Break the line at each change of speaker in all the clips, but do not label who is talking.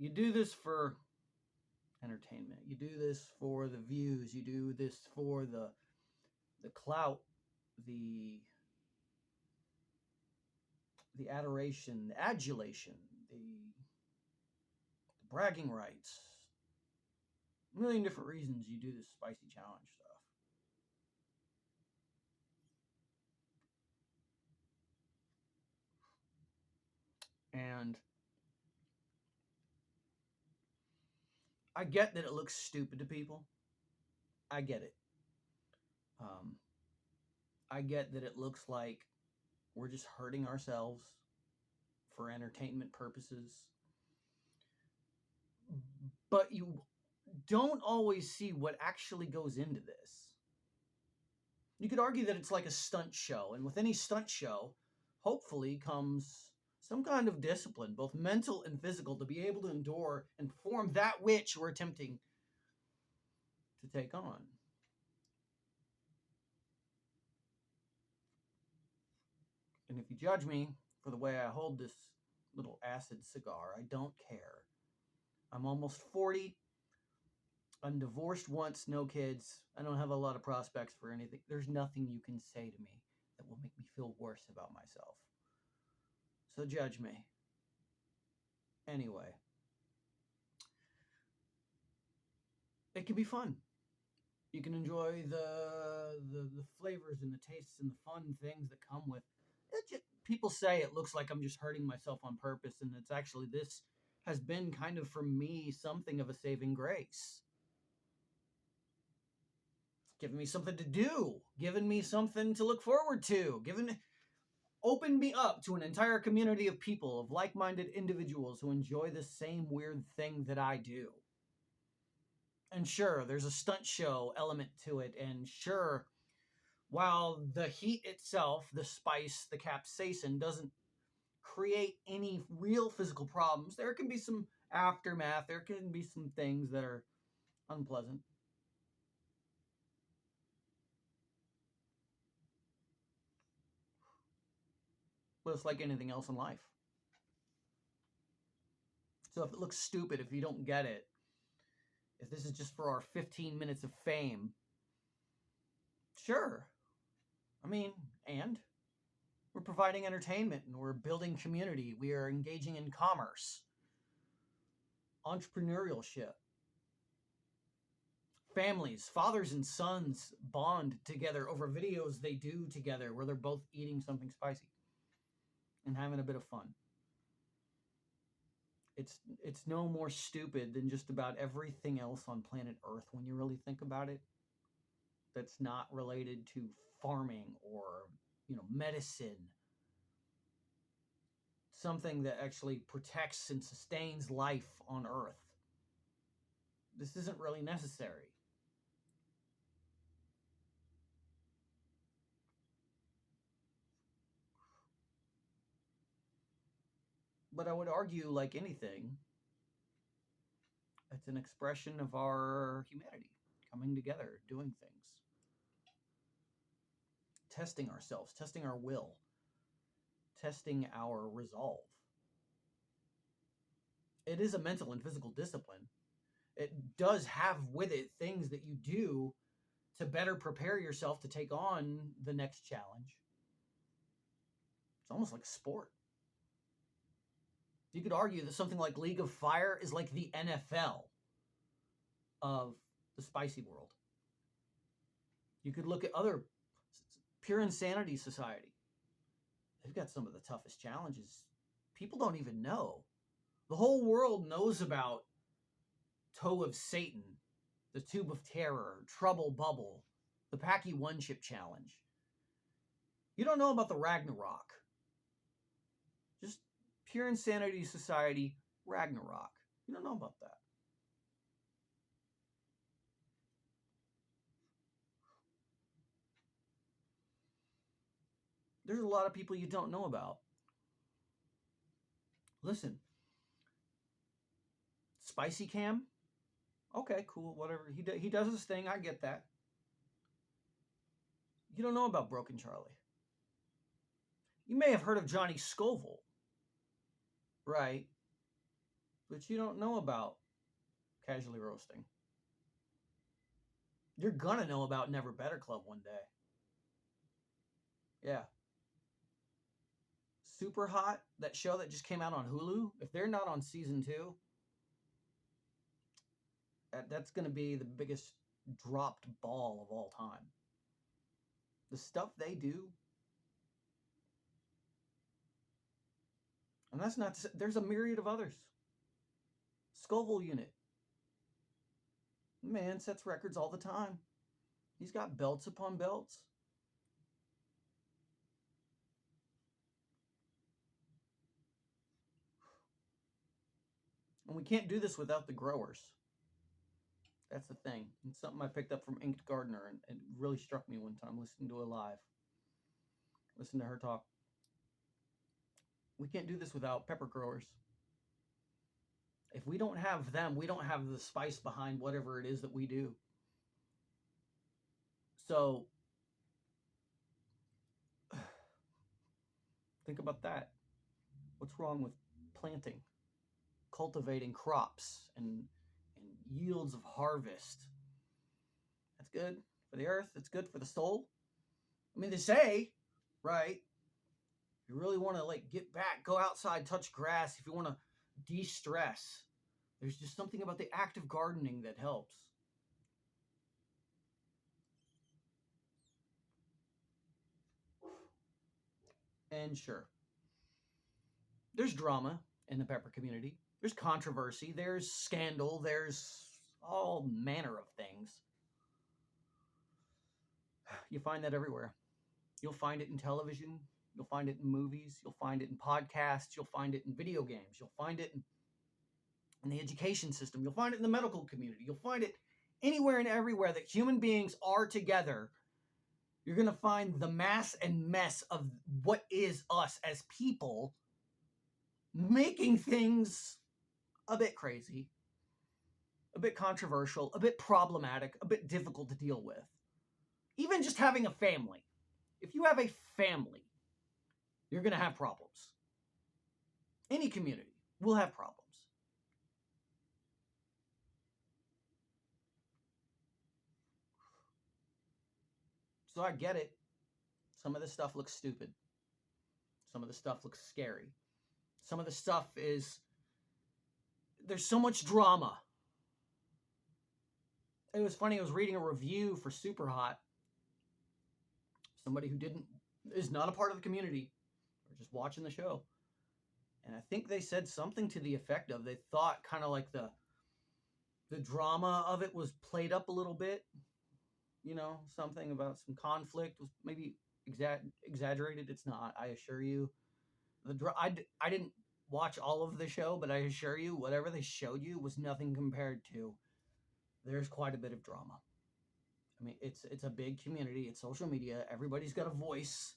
You do this for entertainment. You do this for the views. You do this for the clout, the adoration, the adulation, the bragging rights. A million different reasons you do this spicy challenge stuff. And I get that it looks stupid to people. I get it. I get that it looks like we're just hurting ourselves for entertainment purposes. But you don't always see what actually goes into this. You could argue that it's like a stunt show, and with any stunt show, hopefully comes some kind of discipline, both mental and physical, to be able to endure and perform that which we're attempting to take on. And if you judge me for the way I hold this little acid cigar, I don't care. I'm almost 40. I'm divorced once, no kids. I don't have a lot of prospects for anything. There's nothing you can say to me that will make me feel worse about myself. So judge me. Anyway. It can be fun. You can enjoy the flavors and the tastes and the fun things that come with it. People say it looks like I'm just hurting myself on purpose, and it's actually, this has been kind of, for me, something of a saving grace. It's given me something to do, given me something to look forward to, opened me up to an entire community of people, of like-minded individuals who enjoy the same weird thing that I do. And sure, there's a stunt show element to it, and sure, while the heat itself, the spice, the capsaicin, doesn't create any real physical problems, there can be some aftermath, there can be some things that are unpleasant. But it's like anything else in life. So if it looks stupid, if you don't get it, if this is just for our 15 minutes of fame, sure. I mean, and we're providing entertainment, and we're building community. We are engaging in commerce, entrepreneurship. Families, fathers and sons bond together over videos they do together where they're both eating something spicy and having a bit of fun. It's no more stupid than just about everything else on planet Earth when you really think about it. That's not related to farming or, medicine. Something that actually protects and sustains life on Earth. This isn't really necessary. But I would argue, like anything, it's an expression of our humanity, coming together, doing things, testing ourselves, testing our will, testing our resolve. It is a mental and physical discipline. It does have with it things that you do to better prepare yourself to take on the next challenge. It's almost like sport. You could argue that something like League of Fire is like the NFL of the spicy world. You could look at other Pure Insanity Society. They've got some of the toughest challenges. People don't even know. The whole world knows about Toe of Satan, the Tube of Terror, Trouble Bubble, the Packy One Chip Challenge. You don't know about the Ragnarok. Just Pure Insanity Society, Ragnarok. You don't know about that. There's a lot of people you don't know about. Listen, Spicy Cam? Okay, cool, whatever. He does his thing, I get that. You don't know about Broken Charlie. You may have heard of Johnny Scoville, right? but you don't know about casually roasting. You're gonna know about Never Better Club one day. Yeah. Super Hot, that show that just came out on Hulu, if they're not on season 2, that's going to be the biggest dropped ball of all time. The stuff they do, and that's not, there's a myriad of others. Scoville Unit. Man sets records all the time. He's got belts upon belts. And we can't do this without the growers. That's the thing. It's something I picked up from Inked Gardener, and it really struck me one time listening to it live. Listen to her talk. We can't do this without pepper growers. If we don't have them, we don't have the spice behind whatever it is that we do. So think about that. What's wrong with planting, cultivating crops, and yields of harvest? That's good for the earth. It's good for the soul. I mean, they say, right? If you really want to like get back, go outside, touch grass. If you want to de-stress, there's just something about the act of gardening that helps. And sure, there's drama in the pepper community. There's controversy. There's scandal. There's all manner of things. You find that everywhere. You'll find it in television. You'll find it in movies. You'll find it in podcasts. You'll find it in video games. You'll find it in the education system. You'll find it in the medical community. You'll find it anywhere and everywhere that human beings are together. You're going to find the mass and mess of what is us as people making things a bit crazy, a bit controversial, a bit problematic, a bit difficult to deal with. Even just having a family. If you have a family, you're going to have problems. Any community will have problems. So I get it. Some of this stuff looks stupid. Some of the stuff looks scary. Some of the stuff is, there's so much drama. It was funny, I was reading a review for Super Hot. Somebody who is not a part of the community, or just watching the show. And I think they said something to the effect of, they thought kind of like the drama of it was played up a little bit. You know, something about some conflict was maybe exaggerated. It's not, I assure you. I didn't watch all of the show, but I assure you, whatever they showed you was nothing compared to. There's quite a bit of drama. I mean, it's a big community. It's social media. Everybody's got a voice.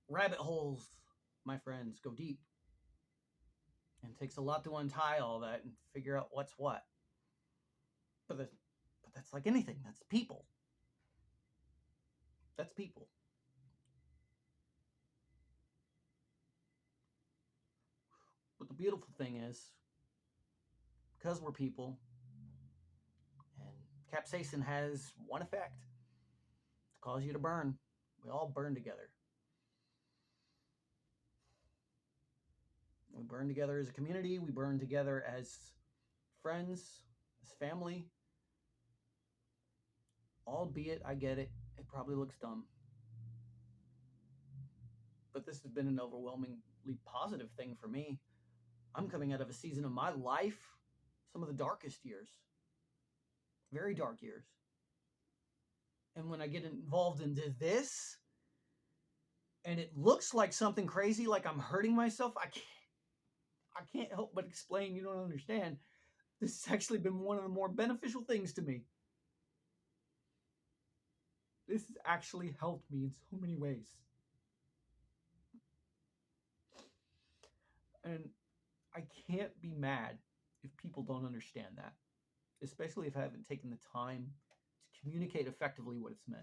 Rabbit holes, my friends, go deep. And it takes a lot to untie all that and figure out what's what. But that's like anything. That's people. That's people. But the beautiful thing is, because we're people, and capsaicin has one effect, to cause you to burn. We all burn together. We burn together as a community. We burn together as friends, as family. Albeit, I get it, it probably looks dumb. But this has been an overwhelmingly positive thing for me. I'm coming out of a season of my life, some of the darkest years. Very dark years. And when I get involved into this, and it looks like something crazy, like I'm hurting myself, I can't help but explain, you don't understand. This has actually been one of the more beneficial things to me. This has actually helped me in so many ways. And I can't be mad if people don't understand that, especially if I haven't taken the time to communicate effectively what it's meant.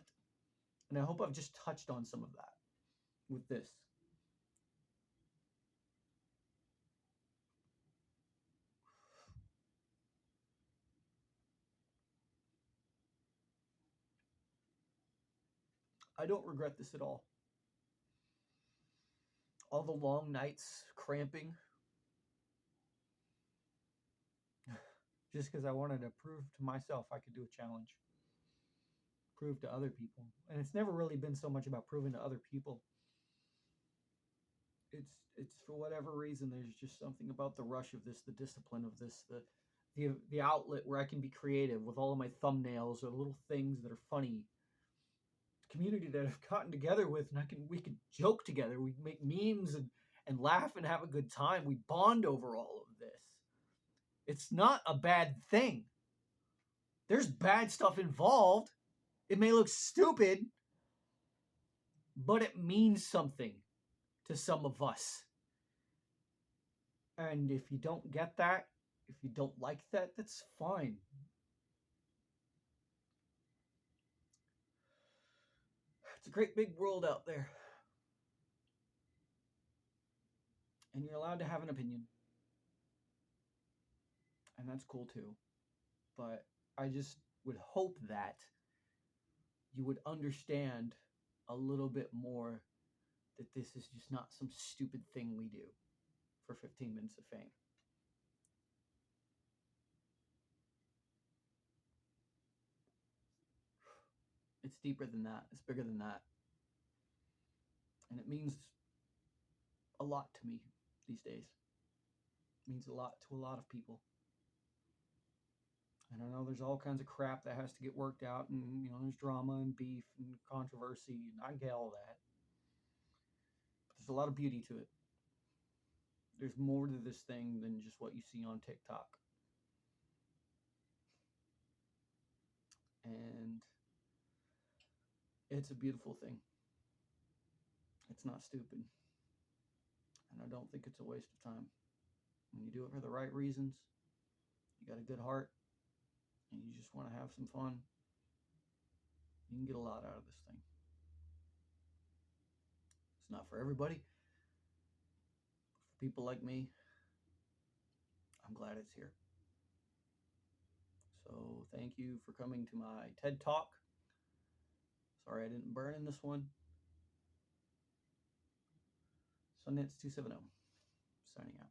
And I hope I've just touched on some of that with this. I don't regret this at all. All the long nights cramping just because I wanted to prove to myself I could do a challenge, prove to other people. And it's never really been so much about proving to other people. It's for whatever reason there's just something about the rush of this, the discipline of this, the outlet where I can be creative with all of my thumbnails or little things that are funny. Community that I've gotten together with, and we can joke together. We make memes and laugh and have a good time. We bond over all of this. It's not a bad thing. There's bad stuff involved. It may look stupid, but it means something to some of us. And if you don't get that, if you don't like that, that's fine. It's a great big world out there. And you're allowed to have an opinion. And that's cool too. But I just would hope that you would understand a little bit more that this is just not some stupid thing we do for 15 minutes of fame. It's deeper than that. It's bigger than that. And it means a lot to me these days. It means a lot to a lot of people. And I know there's all kinds of crap that has to get worked out, and there's drama and beef and controversy, and I get all that. But there's a lot of beauty to it. There's more to this thing than just what you see on TikTok. And it's a beautiful thing. It's not stupid. And I don't think it's a waste of time. When you do it for the right reasons, you got a good heart, and you just want to have some fun, you can get a lot out of this thing. It's not for everybody. For people like me, I'm glad it's here. So thank you for coming to my TED Talk. Sorry I didn't burn in this one. Sundance 270, signing out.